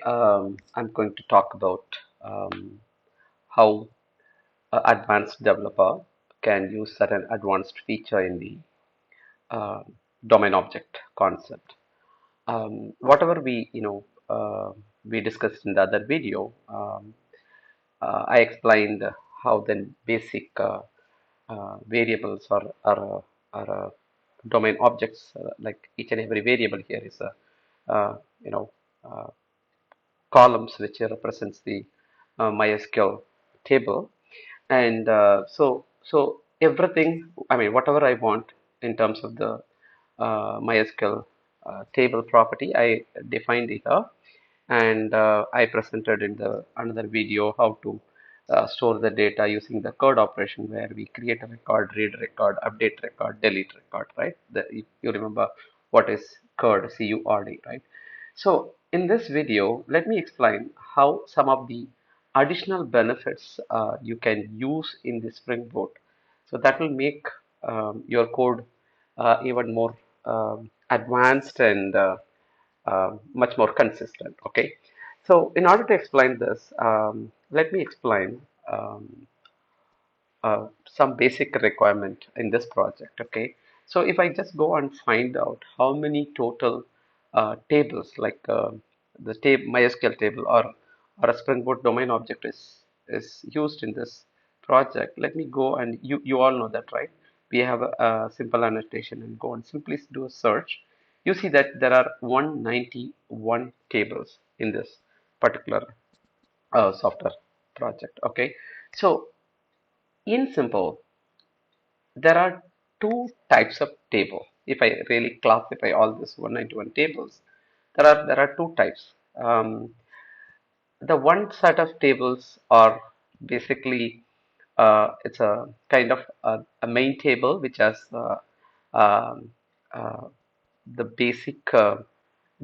I'm going to talk about how an advanced developer can use certain advanced feature in the uh, domain object concept. Whatever we discussed in the other video, I explained how then basic variables are domain objects. Like each and every variable here is a you know uh, columns which represents the MySQL table, and so everything. I mean, whatever I want in terms of the MySQL table property, I defined it up, and I presented in the another video how to store the data using the CURD operation where we create a record, read record, update record, delete record, right? If you remember what is CURD, CURD, right? So in this video, let me explain how some of the additional benefits you can use in the Spring Boot. So that will make your code even more advanced and much more consistent. Okay. So in order to explain this, let me explain some basic requirement in this project. Okay, so if I just go and find out how many total tables, like the MySQL table or a Spring Boot domain object is used in this project, let me go and you all know that, right? We have a simple annotation and go and simply do a search. You see that there are 191 tables in this particular software project. Okay, so in simple, there are two types of table. If I really classify all this 191 tables, there are two types. The one set of tables are basically it's a kind of a main table which has um, uh, the basic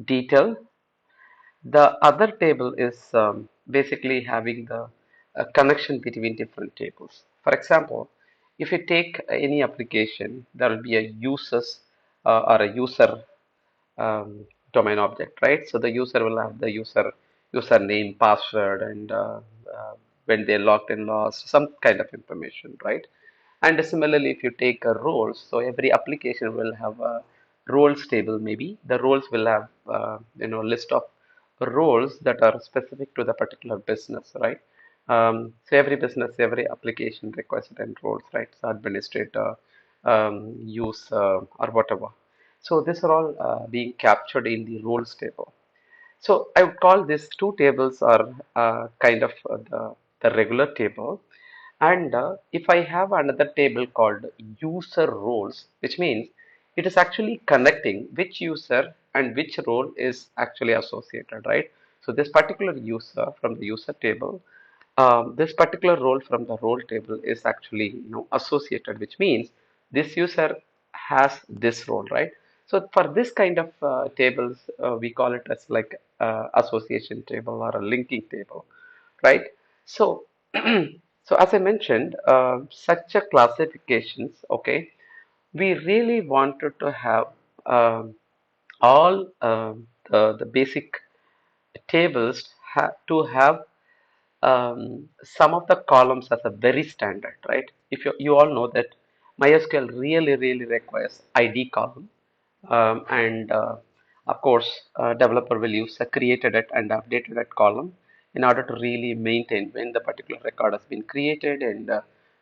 detail. The other table is basically having the connection between different tables. For example, if you take any application, there will be a users or a user domain object, right? So the user will have the username, password, and when they logged in, lost some kind of information, right? And similarly, if you take a roles, so every application will have a roles table. Maybe the roles will have list of roles that are specific to the particular business, right? So every business, every application requires certain roles, right? So administrator, user, or whatever. So these are all being captured in the roles table. So I would call these two tables are kind of the regular table. And if I have another table called user roles, which means it is actually connecting which user and which role is actually associated, right? So this particular user from the user table, this particular role from the role table is actually associated, which means this user has this role, right? So for this kind of tables, we call it as like association table or a linking table, right? So, so as I mentioned, such a classifications, okay, we really wanted to have all the basic tables to have some of the columns as a very standard, right? If you all know that MySQL really requires ID column, and of course, developer will use a created at and updated at column in order to really maintain when the particular record has been created and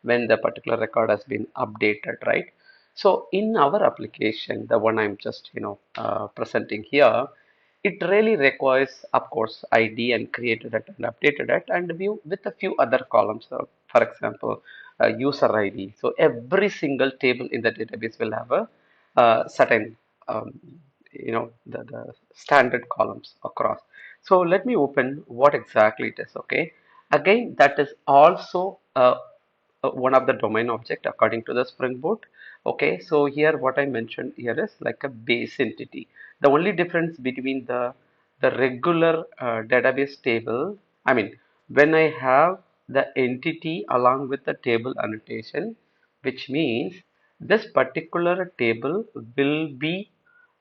when the particular record has been updated, right? So in our application, the one I'm just presenting here, it really requires, of course, ID and created it and updated it, and view with a few other columns. So, for example, user ID. So every single table in the database will have a certain, the standard columns across. So let me open what exactly it is. Okay. Again, that is also one of the domain object according to the Spring Boot. Okay, so here what I mentioned here is like a base entity. The only difference between the regular database table, I mean, when I have the entity along with the table annotation, which means this particular table will be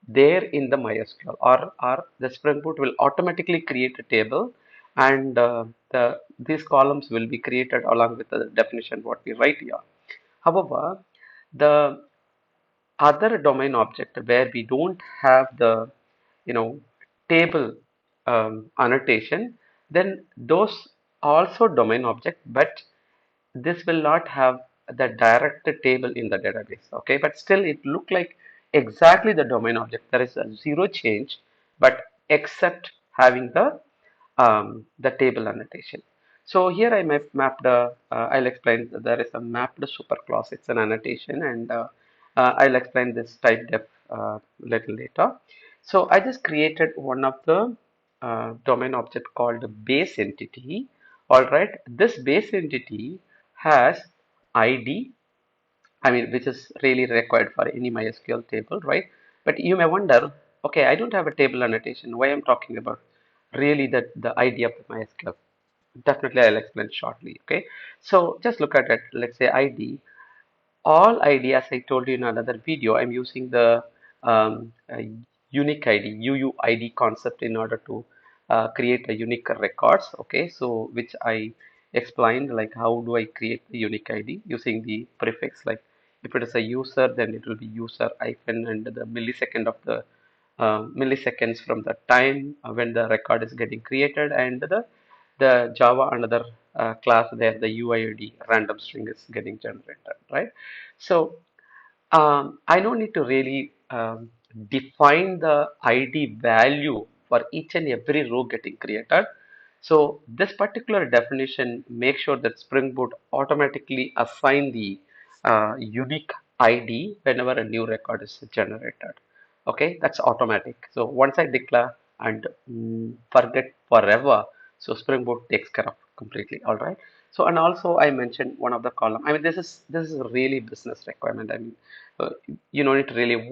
there in the MySQL, or the Spring Boot will automatically create a table, and these columns will be created along with the definition what we write here. However, the other domain object where we don't have the table annotation, then those also domain object, but this will not have the direct table in the database. Okay, but still it look like exactly the domain object. There is a zero change, but except having the table annotation. So here I mapped, I'll explain that there is a mapped superclass. It's an annotation, and I'll explain this type def little later. So I just created one of the domain object called base entity. All right, this base entity has ID, I mean, which is really required for any MySQL table, right? But you may wonder, okay, I don't have a table annotation. Why I'm talking about really the idea of the MySQL? Definitely, I'll explain shortly. Okay, so just look at it. Let's say ID. All ID, as I told you in another video, I'm using the unique ID, UUID concept in order to create a unique records. Okay, so which I explained, like how do I create the unique ID using the prefix, like if it is a user, then it will be user hyphen and the millisecond of the milliseconds from the time when the record is getting created, and the Java another class there, the UID random string is getting generated, right? So I don't need to really define the ID value for each and every row getting created. So this particular definition makes sure that Spring Boot automatically assign the unique ID whenever a new record is generated. Okay, that's automatic. So once I declare and forget forever, so Spring Boot takes care of completely. All right. So and also I mentioned one of the column. I mean, this is a really business requirement. I mean, uh, you don't need to really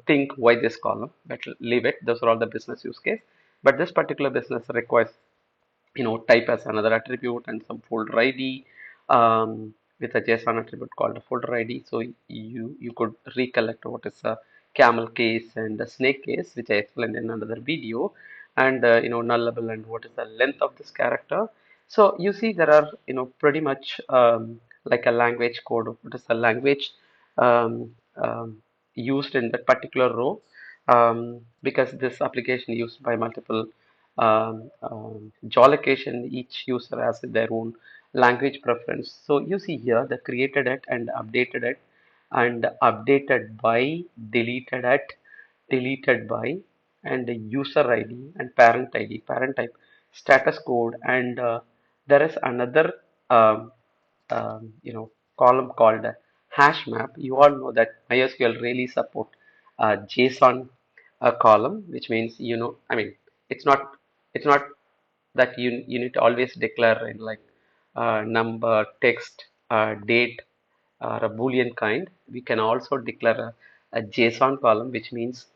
think why this column, but leave it. Those are all the business use case. But this particular business requires type as another attribute and some folder ID with a JSON attribute called a folder ID. So you could recollect what is a camel case and a snake case, which I explained in another video, and nullable and what is the length of this character. So you see there are pretty much like a language code. What is the language used in that particular row? Because this application used by multiple geolocation, each user has their own language preference. So you see here they created it and updated it, and updated by, deleted it, deleted by, and the user ID and parent ID, parent type, status code, and there is another um, column called hash map. You all know that MySQL really support JSON column, which means I mean, it's not it's not that you need to always declare in like number, text, date, or a Boolean kind. We can also declare a JSON column, which means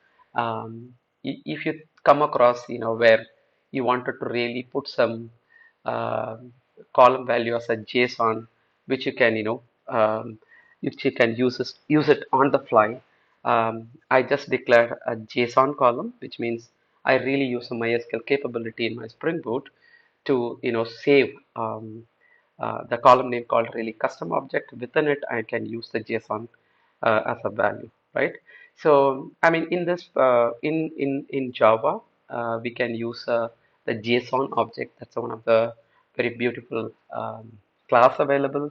if you come across where you wanted to really put some uh, column value as a JSON, which you can which you can use it on the fly. I just declared a JSON column, which means I really use a MySQL capability in my Spring Boot to save the column name called really custom object. Within it, I can use the JSON as a value, right? So I mean, in this in Java, we can use the JSON object. That's one of the very beautiful class available.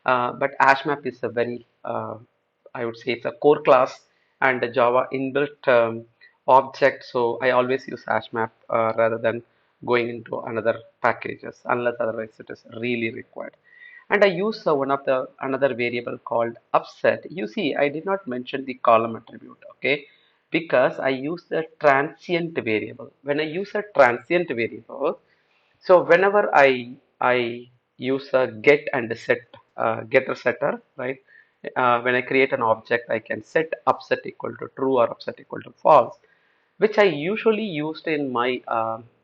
But HashMap is a very I would say it's a core class and a Java inbuilt object. So I always use HashMap rather than going into another packages unless otherwise it is really required. And I use one of the another variable called upset. You see, I did not mention the column attribute, okay? Because I use the transient variable. When I use a transient variable, so whenever I use a get and set getter setter, right? When I create an object, I can set upset equal to true or upset equal to false, which I usually used in my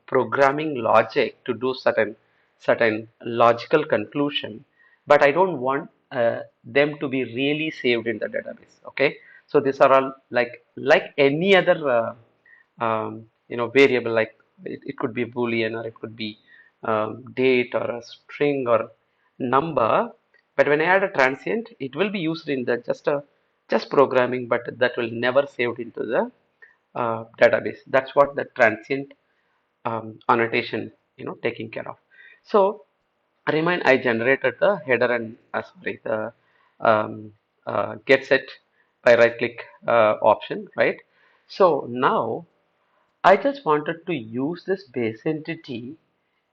programming logic to do certain logical conclusion, but I don't want them to be really saved in the database. Okay, So these are all like any other variable. Like it could be boolean, or it could be date, or a string, or number. But when I add a transient, it will be used in the just programming, but that will never saved into the database. That's what the transient annotation taking care of. So remind, I generated the header and sorry, the get set by right click option, right? So now I just wanted to use this base entity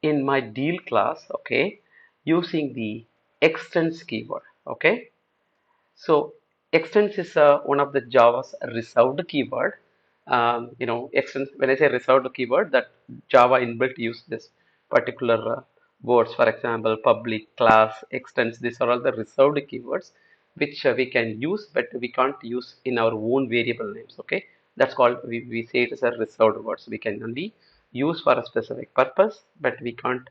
in my deal class, okay, using the extends keyword, okay. So extends is one of the Java's reserved keyword. Extends, when I say reserved keyword, that Java inbuilt use this particular words. For example, public, class, extends. These are all the reserved keywords which we can use, but we can't use in our own variable names. Okay, that's called, we say it is a reserved words. We can only use for a specific purpose, but we can't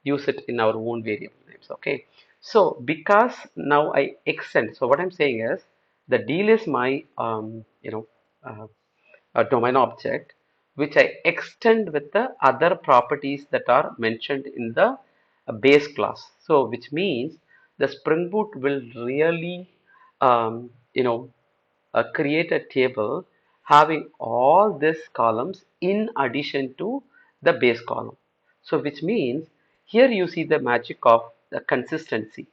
use it in our own variable names. Okay, so because now I extend, so what I'm saying is the deal is my uh, a domain object which I extend with the other properties that are mentioned in the base class. So which means the Spring Boot will really um, you know create a table having all these columns in addition to the base column. So which means here you see the magic of the consistency.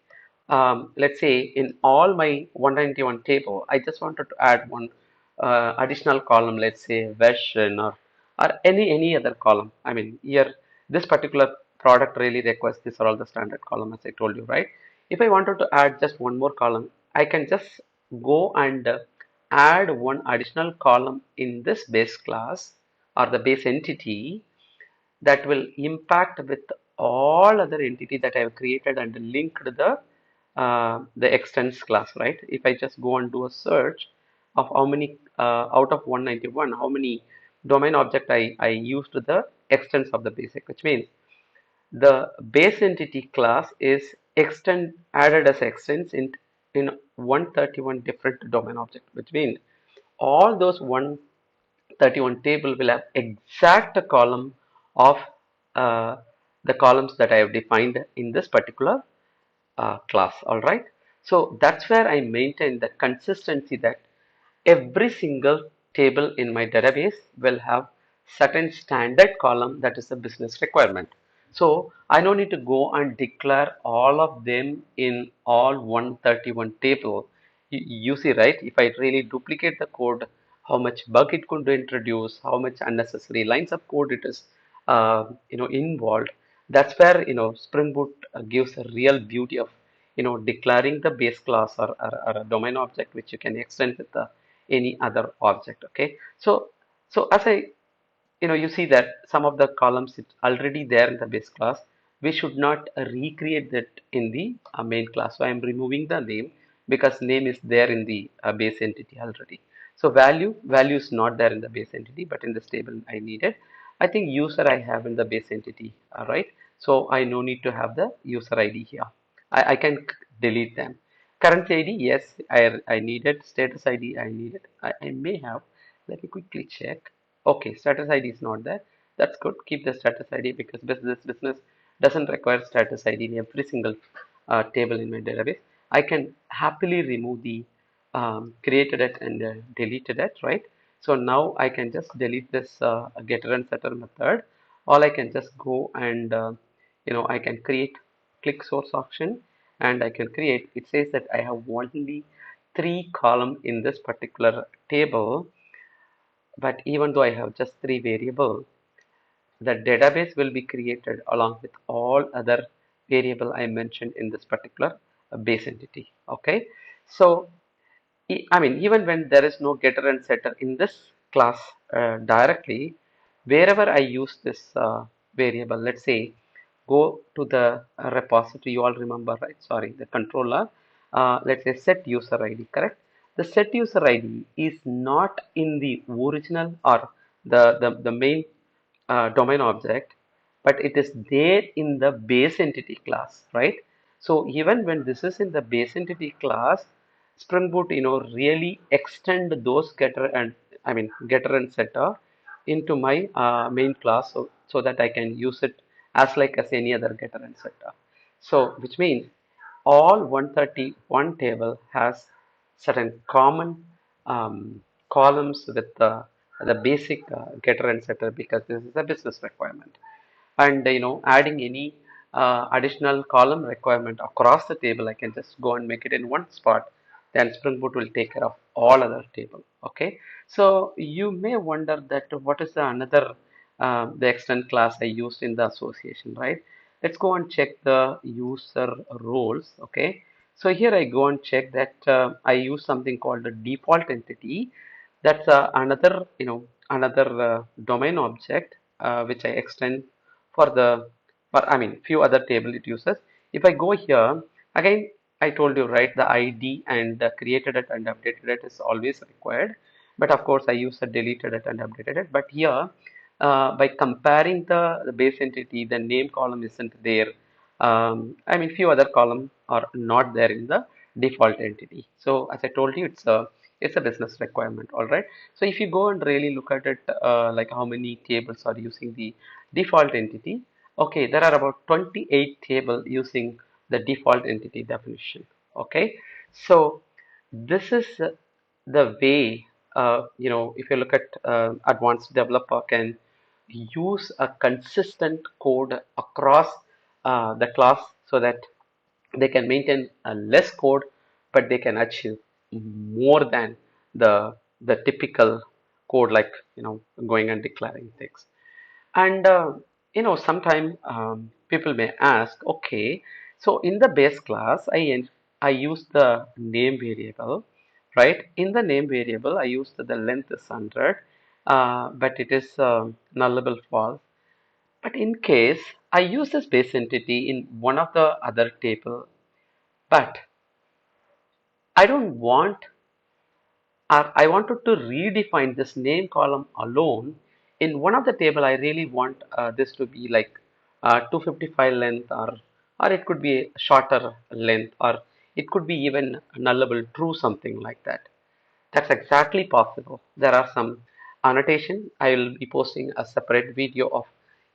Let's say in all my 191 table, I just wanted to add one additional column, let's say version, or any other column. I mean, here this particular product really requires, these are all the standard column as I told you, right? If I wanted to add just one more column, I can just go and add one additional column in this base class or the base entity that will impact with all other entity that I have created and linked the extends class, right? If I just go and do a search of how many out of 191, how many domain object I used the extends of the basic, which means the base entity class is extend added as extends in 131 different domain object, which means all those 131 table will have exact column of uh, the columns that I have defined in this particular class. All right. So that's where I maintain the consistency that every single table in my database will have certain standard column that is a business requirement. So I don't need to go and declare all of them in all 131 table. You see, right? If I really duplicate the code, how much bug it could introduce, how much unnecessary lines of code it is, involved. That's where Spring Boot gives a real beauty of declaring the base class or a domain object which you can extend with any other object. Okay, so as I you see that some of the columns it's already there in the base class. We should not recreate that in the main class. So I am removing the name because name is there in the base entity already. So value is not there in the base entity, but in this table I needed. I think user I have in the base entity. All right, so I no need to have the user ID here. I can delete them. Currency ID, yes, I needed. Status ID, I needed. I may have. Let me quickly check. Okay, status ID is not there. That's good. Keep the status ID because this business doesn't require status ID in every single table in my database. I can happily remove the created it and deleted it, right? So now I can just delete this getter and setter method. All I can just go and I can create click source auction, and I can create. It says that I have only three column in this particular table, but even though I have just three variable, the database will be created along with all other variable I mentioned in this particular base entity. Okay, so I mean, even when there is no getter and setter in this class directly, wherever I use this variable, let's say, go to the repository, you all remember, right? Sorry, the controller, let's say set user ID, correct? The set user ID is not in the original or the main domain object, but it is there in the base entity class, right? So even when this is in the base entity class, Spring Boot, really extend those getter and setter into my main class, so that I can use it as like as any other getter and setter. So, which means all 131 table has certain common columns with the basic getter and setter, because this is a business requirement. And adding any additional column requirement across the table, I can just go and make it in one spot. Then Spring Boot will take care of all other table. Okay, so you may wonder that what is the another the extend class I used in the association, right? Let's go and check the user roles. Okay, so here I go and check that I use something called the default entity. That's another domain object, which I extend for few other table it uses. If I go here again, I told you, right, the ID and the created it and updated it is always required. But of course, I use the deleted it and updated it. But here, by comparing the base entity, the name column isn't there. Few other columns are not there in the default entity. So as I told you, it's a business requirement. All right. So if you go and really look at it, like how many tables are using the default entity, okay, there are about 28 tables using the default entity definition. Okay, so this is the way, if you look at advanced developer can use a consistent code across the class, so that they can maintain a less code, but they can achieve more than the typical code, like going and declaring things. And sometime people may ask, okay, so in the base class, I use the name variable, right? In the name variable, I use the length is 100, but it is nullable false. But in case I use this base entity in one of the other table, but I don't want I wanted to redefine this name column alone. In one of the table, I really want this to be like 255 length, or it could be a shorter length, or it could be even nullable true, something like that. That's exactly possible. There are some annotation. I will be posting a separate video of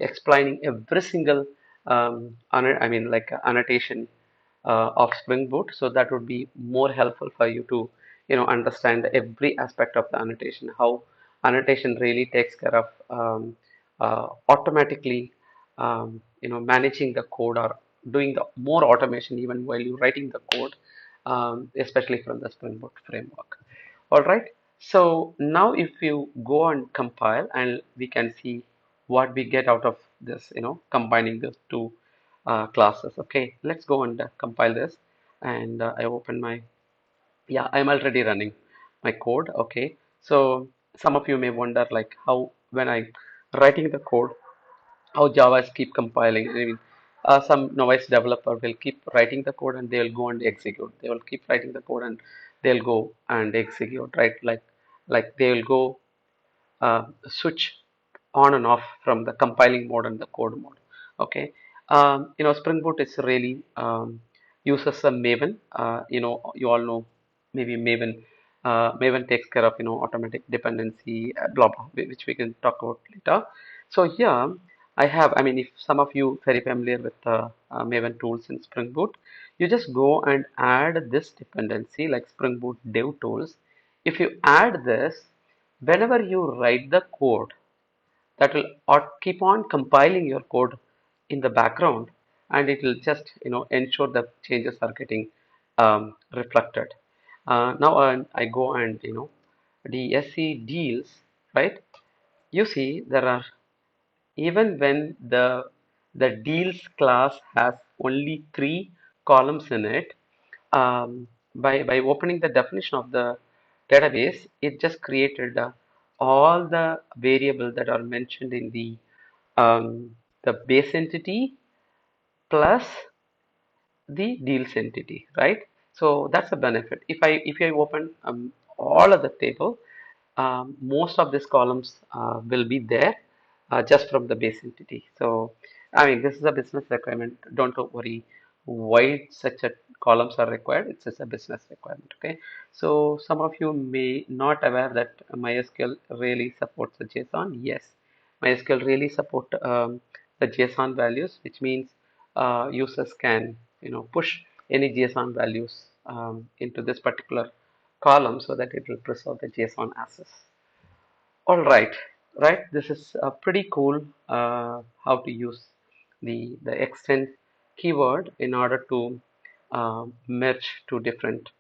explaining every single annotation of Spring Boot. So that would be more helpful for you to understand every aspect of the annotation. How annotation really takes care of automatically managing the code, or doing the more automation even while you're writing the code, especially from the Spring Boot framework. All right. So now if you go and compile, and we can see what we get out of this, combining these two classes. Okay, let's go and compile this. And I open my, yeah, I'm already running my code. Okay. So some of you may wonder like how, when I writing the code, how Javas keep compiling. Some novice developer will keep writing the code and they will go and execute. They will keep writing the code and they'll go and execute, right? Like they will go switch on and off from the compiling mode and the code mode. Okay, Spring Boot is really uses a Maven. You all know maybe Maven. Maven takes care of automatic dependency, blah blah, which we can talk about later. So here I have. If some of you very familiar with Maven tools in Spring Boot, you just go and add this dependency like Spring Boot Dev Tools. If you add this, whenever you write the code, that will keep on compiling your code in the background, and it will just ensure that changes are getting reflected. Now I go and the SE deals, right? You see there are, even when the deals class has only three columns in it, by opening the definition of the database, it just created all the variables that are mentioned in the base entity plus the deals entity, right? So that's a benefit. If I open all of the table, most of these columns will be there just from the base entity. So this is a business requirement. Don't worry why it's such a columns are required. It's just a business requirement. Okay. So some of you may not aware that MySQL really supports the JSON. Yes, MySQL really support the JSON values, which means users can push any JSON values into this particular column so that it will preserve the JSON access. All right, right. This is pretty cool. How to use the extend keyword in order to merge two different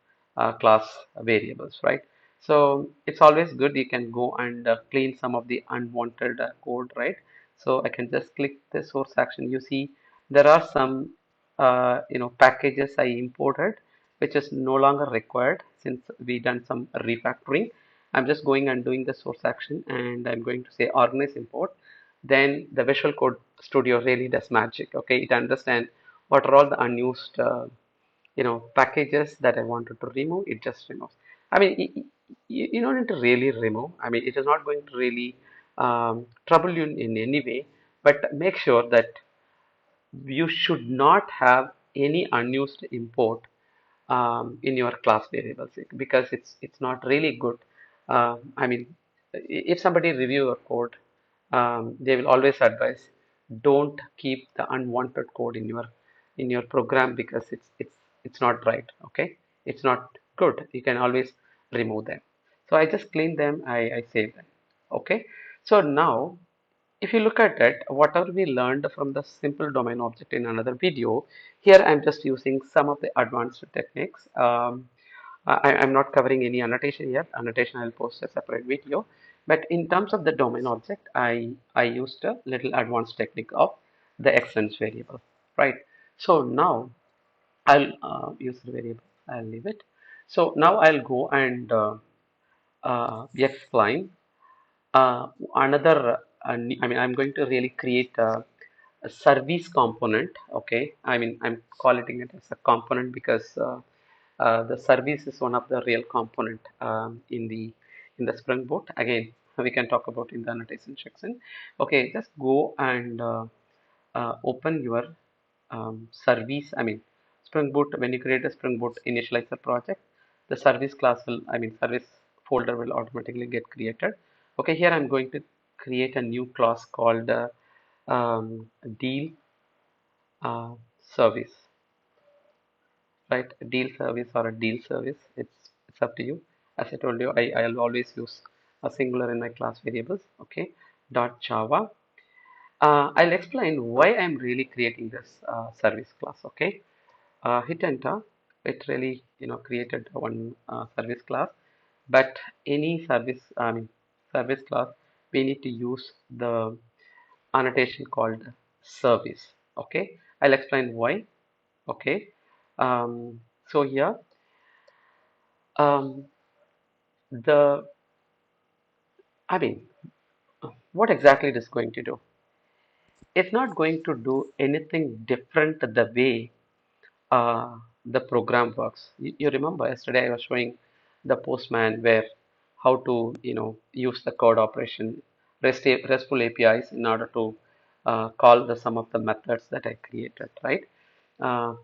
class variables, right? So it's always good. You can go and clean some of the unwanted code, right? So I can just click the source action. You see, there are some packages I imported, which is no longer required since we done some refactoring. I'm just going and doing the source action and I'm going to say organize import. Then the Visual Code Studio really does magic. Okay, it understands what are all the unused packages that I wanted to remove. It just removes. I mean, you don't need to really remove. I mean, it is not going to really trouble you in any way, but make sure that you should not have any unused import in your class variables because it's not really good. I mean, if somebody review your code, they will always advise don't keep the unwanted code in your program because it's not right. Okay, it's not good. You can always remove them. So I just clean them. I save them. Okay. So now if you look at it, whatever we learned from the simple domain object in another video, here I'm just using some of the advanced techniques. I'm not covering any annotation here. Annotation I'll post a separate video. But in terms of the domain object, I used a little advanced technique of the extends variable, right? So now I'll use the variable. I'll leave it. So now I'll go and explain another. I mean, I'm going to really create a service component. Okay, I mean, I'm calling it as a component because the service is one of the real component in the Spring Boot. Again, we can talk about in the annotation section. Okay, just go and open your service. I mean, Spring Boot. When you create a Spring Boot initializer project, the service class will, I mean, service folder will automatically get created. Okay, here I'm going to create a new class called deal service, right? Deal service or a deal service. It's up to you. As I told you, I'll always use a singular in my class variables. Okay, dot Java. I'll explain why I'm really creating this service class. Okay, hit enter. It really created one service class, but any service, I mean service class, we need to use the annotation called service. Okay, I'll explain why. Okay, so here um, the I mean what exactly it is going to do? It's not going to do anything different the way the program works. You remember yesterday I was showing the Postman where how to use the code operation RESTful APIs in order to call the some of the methods that I created, right? Uh,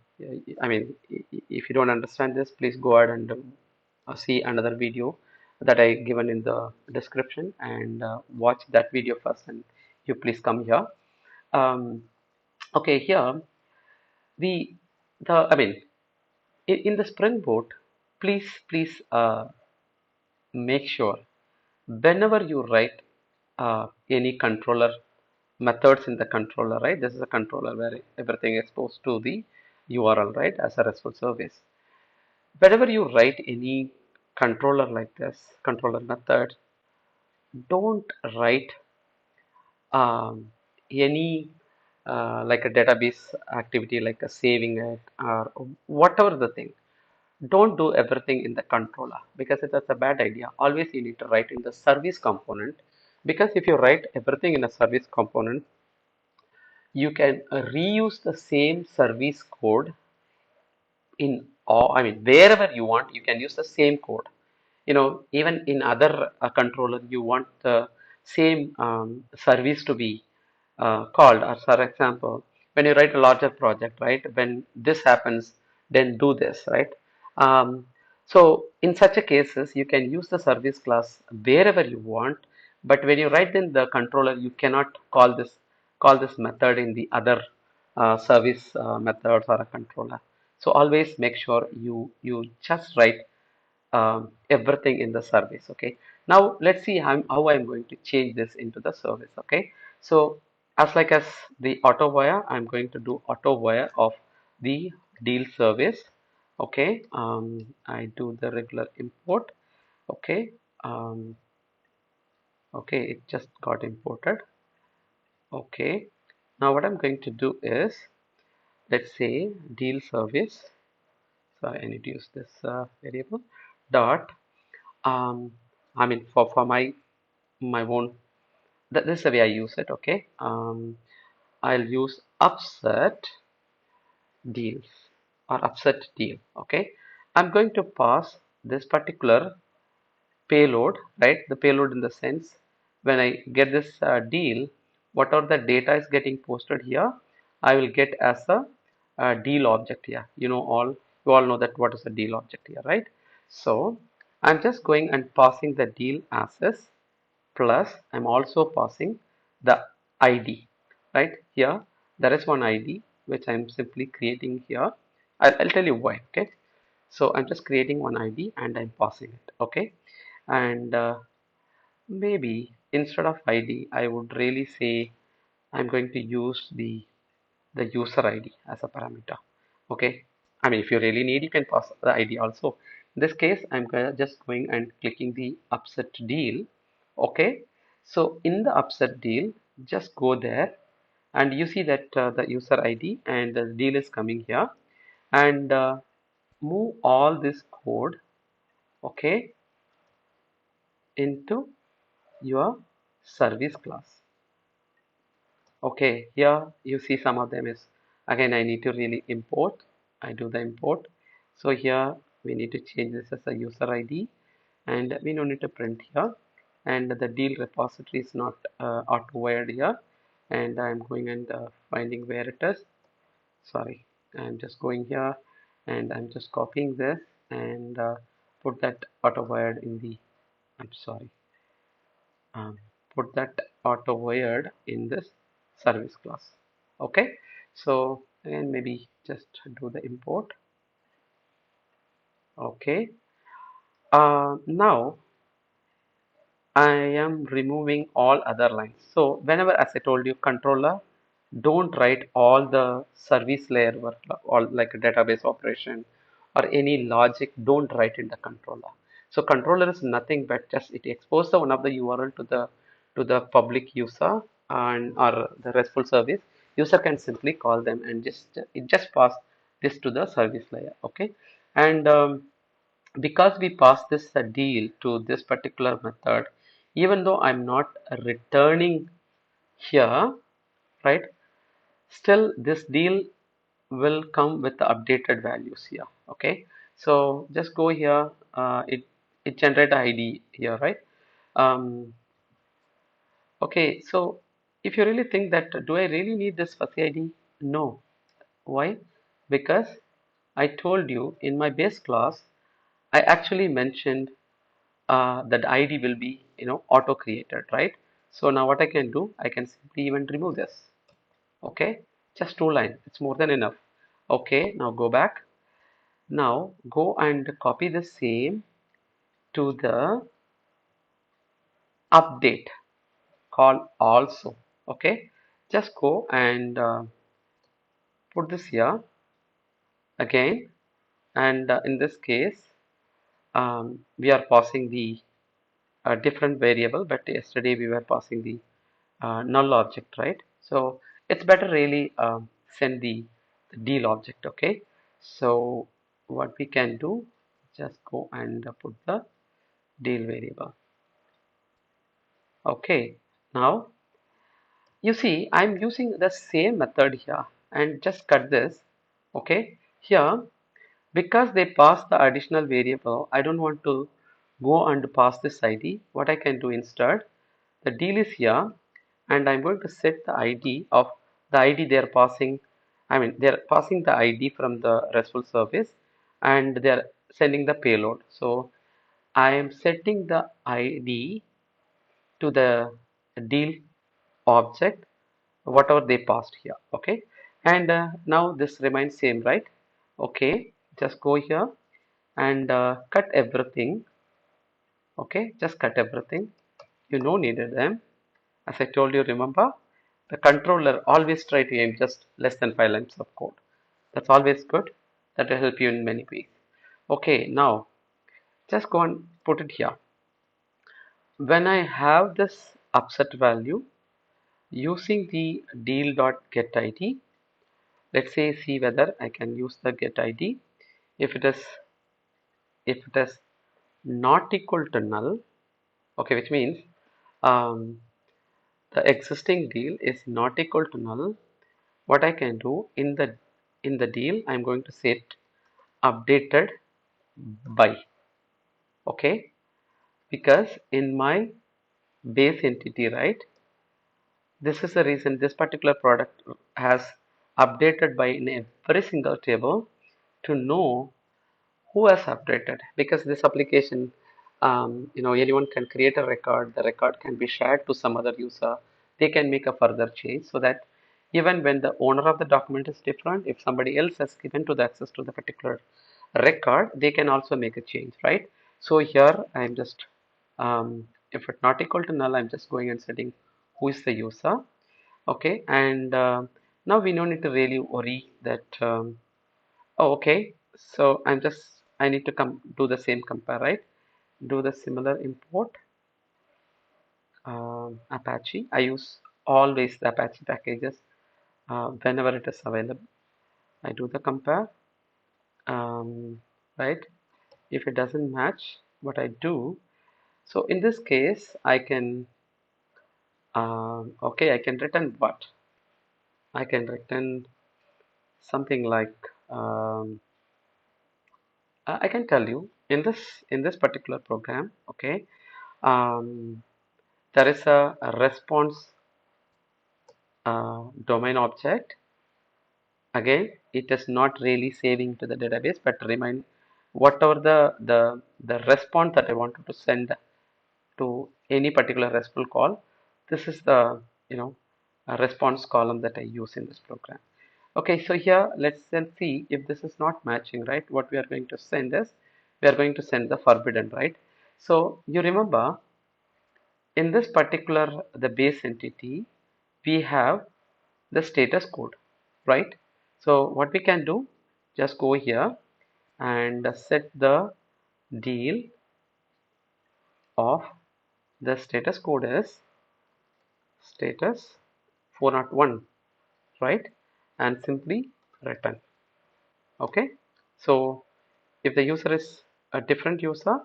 I mean, if you don't understand this, please go ahead and see another video that I given in the description and watch that video first, and you please come here. Um, okay, here we the I mean in the Spring Boot, please make sure whenever you write any controller methods in the controller, right? This is a controller where everything is exposed to the URL, right? As a RESTful service. Whenever you write any controller like this, controller method, don't write um, any like a database activity like a saving it or whatever the thing. Don't do everything in the controller because that's a bad idea. Always you need to write in the service component because if you write everything in a service component, you can reuse the same service code in all, I mean, wherever you want, you can use the same code. Even in other controller, you want the same service to be called. As for example, when you write a larger project, right? When this happens, then do this, right? Um, so in such a cases, you can use the service class wherever you want, but when you write in the controller, you cannot call this method in the other service methods or a controller. So always make sure you just write everything in the service. Okay, now let's see how I'm going to change this into the service. Okay, so as the auto wire, I'm going to do auto wire of the deal service. Okay, I do the regular import. Okay, um, okay, it just got imported. Okay, now what I'm going to do is, let's say deal service. So I need to use this variable dot. um, I mean for my own, this is the way I use it. Okay, I'll use upset deals or upset deal. Okay, I'm going to pass this particular payload, right? The payload in the sense, when I get this deal, whatever the data is getting posted here, I will get as a deal object here. You all know that what is a deal object here, right? So I'm just going and passing the deal as plus I'm also passing the ID, right? Here there is one ID which I'm simply creating here. I'll tell you why. Okay, so I'm just creating one ID and I'm passing it. Okay, and maybe instead of ID I would really say I'm going to use the user ID as a parameter. Okay, I mean, if you really need, you can pass the ID also. In this case, just going and clicking the upset deal. Okay, so in the upset deal, just go there and you see that the user ID and the deal is coming here, and move all this code, okay, into your service class. Okay, here you see some of them is, again I need to really import. I do the import. So here we need to change this as a user ID, and we don't need to print here. And the deal repository is not auto-wired here. And I'm going and finding where it is. Sorry, I'm just going here and I'm just copying this and put that auto-wired in the, I'm sorry, um, put that auto wired in this service class. Okay, so again maybe just do the import. Okay, now I am removing all other lines. So whenever, as I told you, controller, don't write all the service layer work, all like a database operation or any logic, don't write in the controller. So controller is nothing but just it exposes the one of the URL to the public user and or the RESTful service. User can simply call them and just pass this to the service layer. Okay, and because we pass this deal to this particular method, even though I'm not returning here, right, still this deal will come with the updated values here. Okay, so just go here, it generate ID here, right? Um, okay, so if you really think that, do I really need this fuzzy ID? No. Why? Because I told you in my base class I actually mentioned that ID will be, auto created, right? So now what I can do, I can simply even remove this. Okay, just two lines, it's more than enough. Okay, now go back. Now go and copy the same to the update call also. Okay, just go and put this here again, and in this case we are passing the different variable, but yesterday we were passing the null object, right? So it's better really send the deal object. Okay, so what we can do, just go and put the deal variable. Okay, now you see I'm using the same method here and just cut this. Okay, here because they pass the additional variable, I don't want to go and pass this ID. What I can do instead, the deal is here and I'm going to set the ID of the ID they are passing I mean, they're passing the ID from the RESTful service and they're sending the payload. So I am setting the ID to the deal object, whatever they passed here. Okay. And now this remains same, right? Okay. Just go here and cut everything. Okay. Just cut everything. You no needed them. As I told you, remember, the controller always try to aim just less than 5 lines of code. That's always good. That will help you in many ways. Okay, now just go and put it here. When I have this upset value using the deal.getID, let's say see whether I can use the getID. If it is not equal to null, okay, which means um, the existing deal is not equal to null. What I can do in the deal, I'm going to set updated by, okay, because in my base entity, right, this is the reason this particular product has updated by in every single table to know who has updated, because this application, anyone can create a record. The record can be shared to some other user. They can make a further change so that even when the owner of the document is different, if somebody else has given to the access to the particular record, they can also make a change, right? So here I'm just if it's not equal to null, I'm just going and setting who is the user. Okay, and now we don't need to really worry that oh, okay. So I need to come do the same compare, right? Do the similar import Apache. I use always the Apache packages whenever it is available. I do the compare, right? If it doesn't match what I do, so in this case, I can okay, I can return what? I can return something like I can tell you in this particular program, okay. Um, there is a response domain object. Again, it is not really saving to the database, but remind whatever the response that I wanted to send to any particular RESTful call. This is the response column that I use in this program. Okay, so here let's then see if this is not matching, right? What we are going to send is we are going to send the forbidden, right? So you remember in this particular the base entity, we have the status code, right? So what we can do, just go here and set the deal of the status code is status 401, right? And simply return. Okay. So if the user is a different user,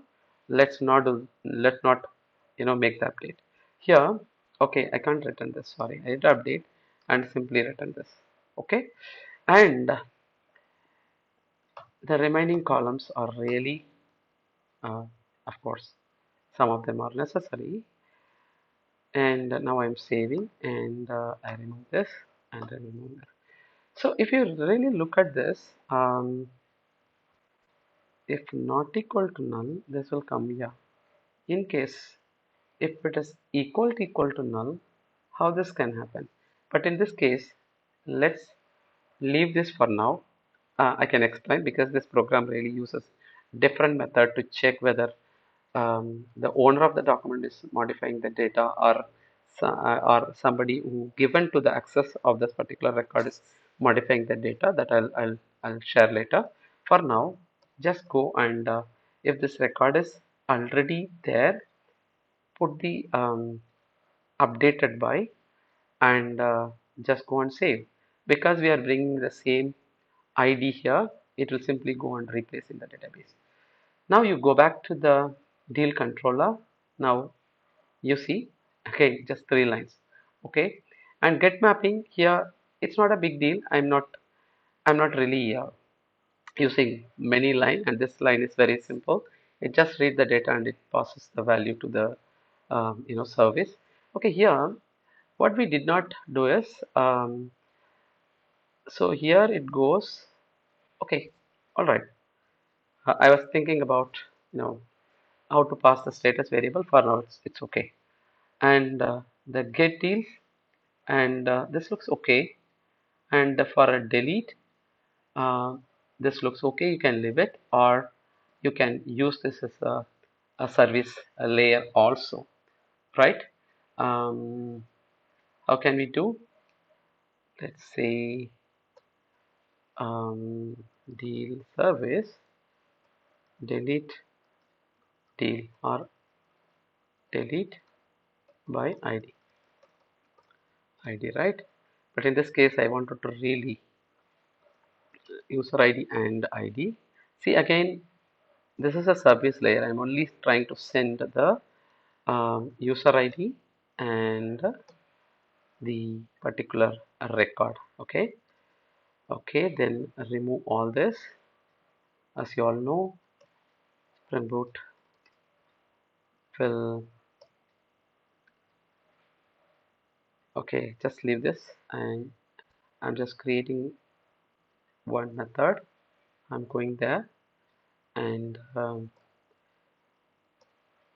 let's not make the update here. Okay, I can't return this, sorry, I did update and simply return this. Okay, and the remaining columns are really of course some of them are necessary, and now I'm saving and I remove this and I remove this. So if you really look at this, if not equal to null, this will come here. In case if it is equal to null, how this can happen? But in this case, let's leave this for now. I can explain because this program really uses different method to check whether the owner of the document is modifying the data, or somebody who given to the access of this particular record is modifying the data. That I'll share later. For now, just go and if this record is already there, put the updated by and just go and save. Because we are bringing the same ID here, it will simply go and replace in the database. Now you go back to the deal controller. Now you see, okay, just 3 lines. Okay, and get mapping here, it's not a big deal. I'm not really using many line, and this line is very simple. It just read the data and it passes the value to the service. Okay, here what we did not do is So here it goes. Okay, all right. I was thinking about, you know, how to pass the status variable. For now, it's okay. And the get deal, and this looks okay. And for a delete, uh, this looks okay. You can leave it, or you can use this as a service layer also, right? Um, how can we do? Let's say deal service delete deal or delete by ID, right? But in this case, I wanted to really user ID and ID. See again, this is a service layer. I'm only trying to send the user ID and the particular record. Okay. Okay. Then remove all this. As you all know, Spring Boot will. Okay. Just leave this, and I'm just creating one method. I'm going there, and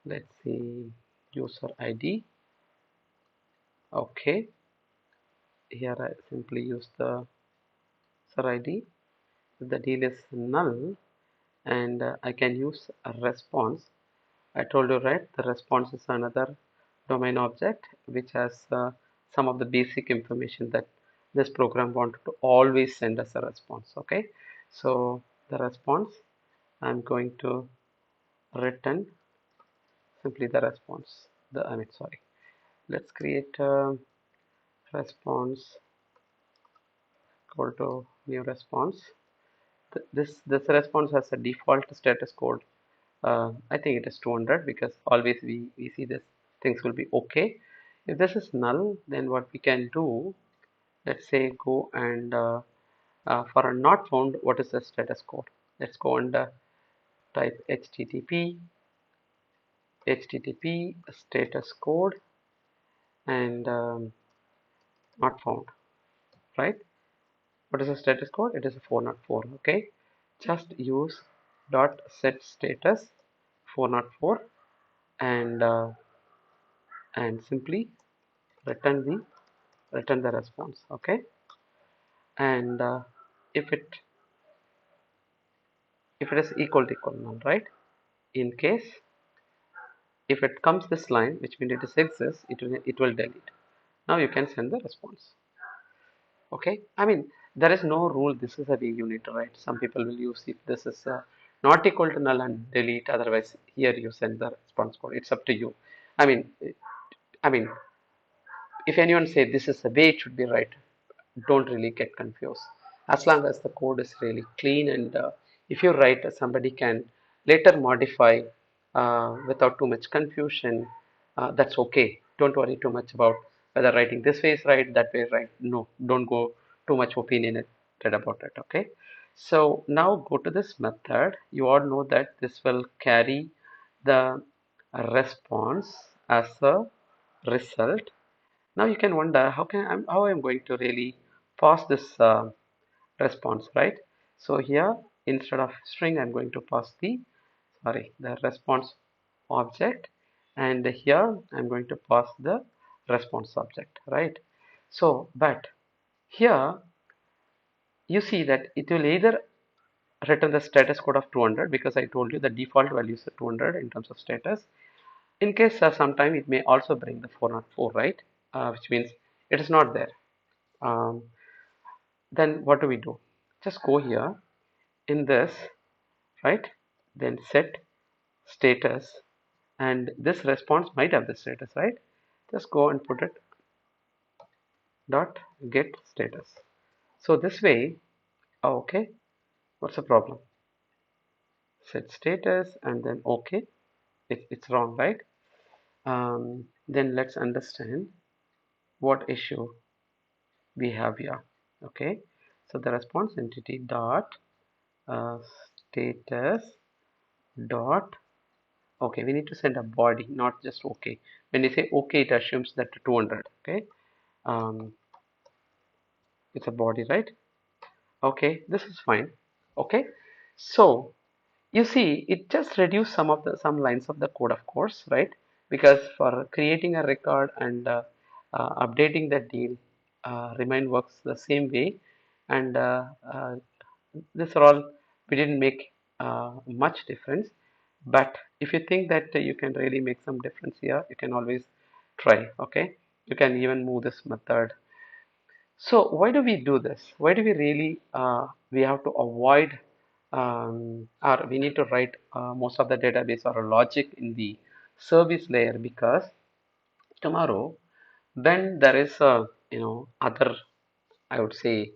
let's see user ID. Okay. Here I simply use the user ID. If the deal is null, and I can use a response. I told you, right, the response is another domain object which has some of the basic information that this program wanted to always send us a response. Okay, so the response, I'm going to return simply the response. Sorry, let's create a response equal to new response. This response has a default status code. I think it is 200 because always we see this things will be okay. If this is null, then what we can do, let's say go and for a not found, what is the status code? Let's go and type http status code and not found, right? What is the status code? It is a 404. Okay, just use dot set status 404 and simply return the response. Okay, and if it is equal null, right? In case if it comes this line, which means it is exists, it will delete. Now you can send the response. Okay, I mean there is no rule. This is a way you need to write. Some people will use if this is not equal to null and delete. Otherwise, here you send the response code. It's up to you. I mean, I mean, if anyone say this is the way it should be right, don't really get confused. As long as the code is really clean and if you write, somebody can later modify without too much confusion. That's okay. Don't worry too much about whether writing this way is right, that way is right. No, don't go too much opinionated about it. Okay. So now go to this method. You all know that this will carry the response as a result. Now you can wonder how I'm going to really pass this response, right? So here instead of string, I'm going to pass the response object, and here I'm going to pass the response object, right? So, but here you see that it will either return the status code of 200 because I told you the default value is 200 in terms of status. In case sometime it may also bring the 404, right? Which means it is not there. Um, then what do we do? Just go here in this, right? Then set status, and this response might have the status, right? Just go and put it dot get status. So this way, oh, okay, what's the problem? Set status and then okay, it's wrong, right? Then let's understand what issue we have here. Okay, so the response entity dot uh, status dot. Okay, we need to send a body, not just okay. When you say okay, it assumes that 200. Okay, um, it's a body, right? Okay, this is fine. Okay, so you see, it just reduced some lines of the code, of course, right? Because for creating a record and updating the deal, remind works the same way, and this are all we didn't make much difference. But if you think that you can really make some difference here, you can always try. Okay, you can even move this method. So why do we do this? Why do we really we have to avoid or we need to write most of the database or a logic in the service layer? Because tomorrow when there is a other, I would say,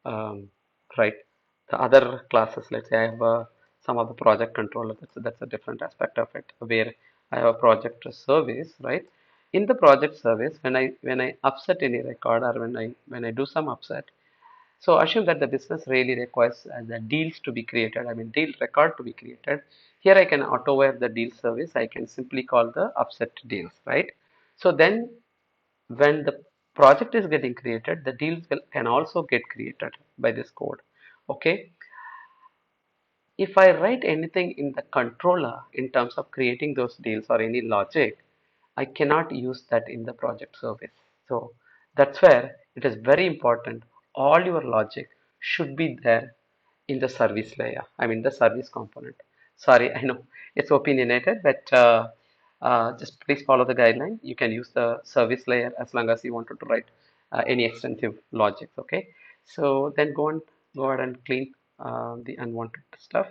um, right, the other classes, let's say I have some of the project controller, that's a different aspect of it, where I have a project service, right? In the project service, when I upset any record, or when I do some upset, so assume that the business really requires the deals to be created, I mean deal record to be created. Here I can auto-wire the deal service. I can simply call the upset deals, right? So then when the project is getting created, the deals can also get created by this code. Okay, if I write anything in the controller in terms of creating those deals or any logic, I cannot use that in the project service. So that's where it is very important. All your logic should be there in the service layer. I mean the service component. Sorry, I know it's opinionated, but just please follow the guideline. You can use the service layer as long as you wanted to write any extensive logics. Okay, so then go ahead and clean the unwanted stuff.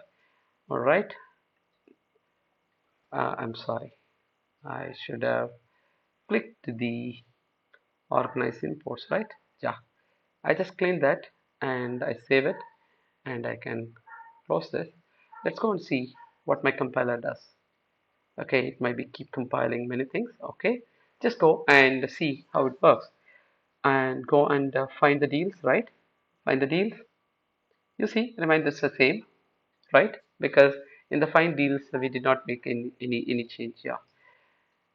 All right. I'm sorry. I should have clicked the organize imports, right? Yeah. I just clean that and I save it and I can close this. Let's go and see what my compiler does. Okay, it might be keep compiling many things. Okay, just go and see how it works and go and find the deals, right? Find the deals. You see, remind this the same, right? Because in the find deals we did not make any change. Yeah.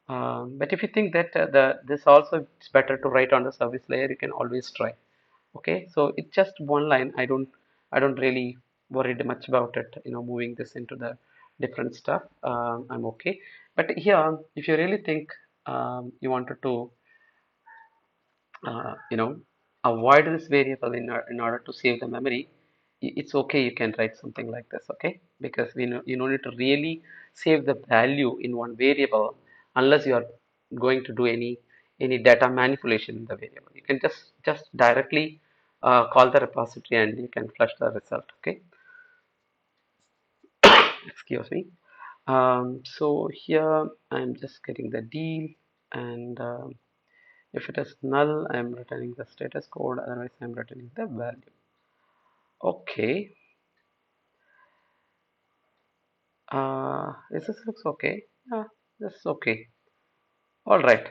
But if you think that the this also is better to write on the service layer, you can always try. Okay, so it's just one line. I don't really worried much about it. Moving this into the different stuff. I'm okay. But here, if you really think you wanted to uh, you know avoid this variable in order to save the memory, it's okay, you can write something like this. Okay, because we know you don't need to really save the value in one variable unless you are going to do any data manipulation in the variable. You can just directly call the repository and you can flush the result. Okay, excuse me. So here I'm just getting the deal, and if it is null, I am returning the status code, otherwise I am returning the value. Okay, this looks okay. Yeah, this is okay. All right.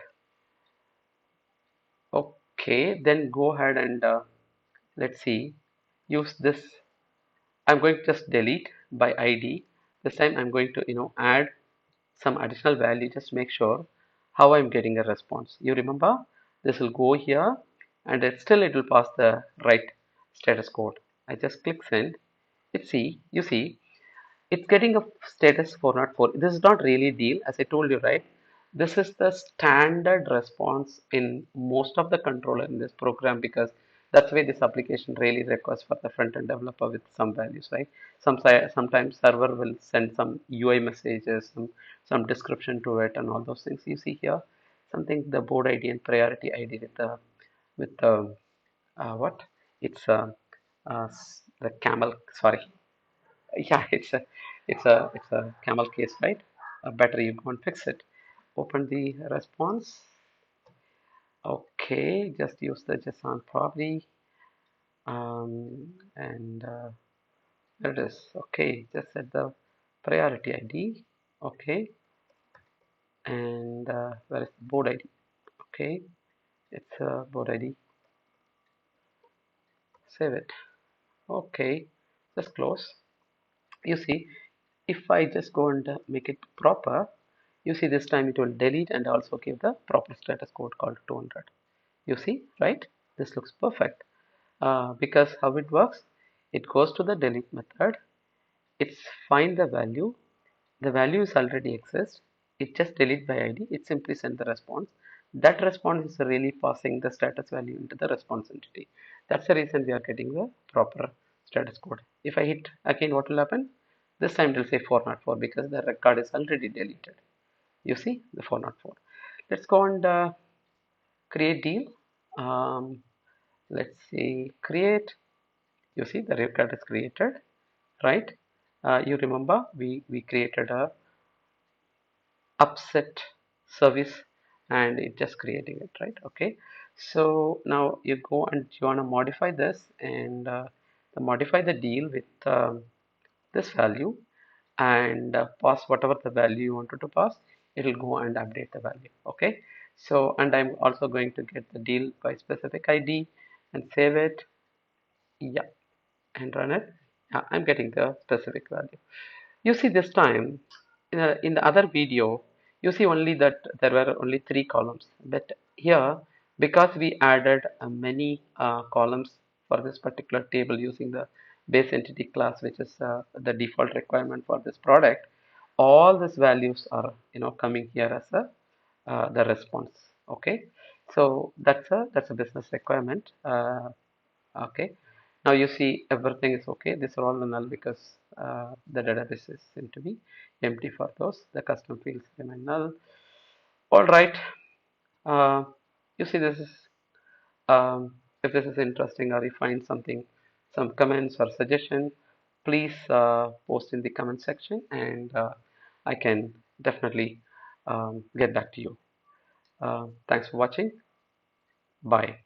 Okay, then go ahead and let's see. Use this. I'm going to just delete by ID. This time I'm going to add some additional value. Just make sure how I'm getting a response. You remember this will go here, and it will pass the right status code. I just click send. You see, it's getting a status 404. This is not really deal, as I told you, right? This is the standard response in most of the controller in this program, because that's why this application really requires for the front-end developer with some values, right? Sometimes server will send some UI messages, some description to it, and all those things. You see here something, the board ID and priority ID with the what? It's the camel. Sorry, yeah, it's a camel case, right? Better you go and fix it. Open the response. Okay, just use the JSON property, and there it is. Okay, just set the priority ID. Okay, and where is the board ID? Okay, it's board ID. Save it. Okay, just close. You see, if I just go and make it proper, you see this time it will delete and also give the proper status code called 200. You see, right? This looks perfect. Because how it works? It goes to the delete method. It's find the value is already exists. It just delete by id. It simply send the response. That response is really passing the status value into the response entity. That's the reason we are getting the proper status code. If I hit again, what will happen? This time it will say 404 because the record is already deleted. You see the 404. Let's go and create deal. um, let's see, create. You see the record is created, right? You remember we created a upset service and it just creating it, right? Okay, so now you go and you want to modify this and modify the deal with this value and pass whatever the value you wanted to pass. It will go and update the value. Okay, so and I'm also going to get the deal by specific id and save it. Yeah, and run it. Yeah, I'm getting the specific value. You see this time in the other video, you see only that there were only three columns. But here, because we added many columns for this particular table using the base entity class, which is the default requirement for this product, all these values are coming here as a the response. Okay, so that's a business requirement. Okay, now you see everything is okay. These are all the null because the database is seem to be empty for those. The custom fields remain null. All right. Uh, you see this is if this is interesting or you find something, some comments or suggestion, please post in the comment section and I can definitely get back to you. Thanks for watching. Bye.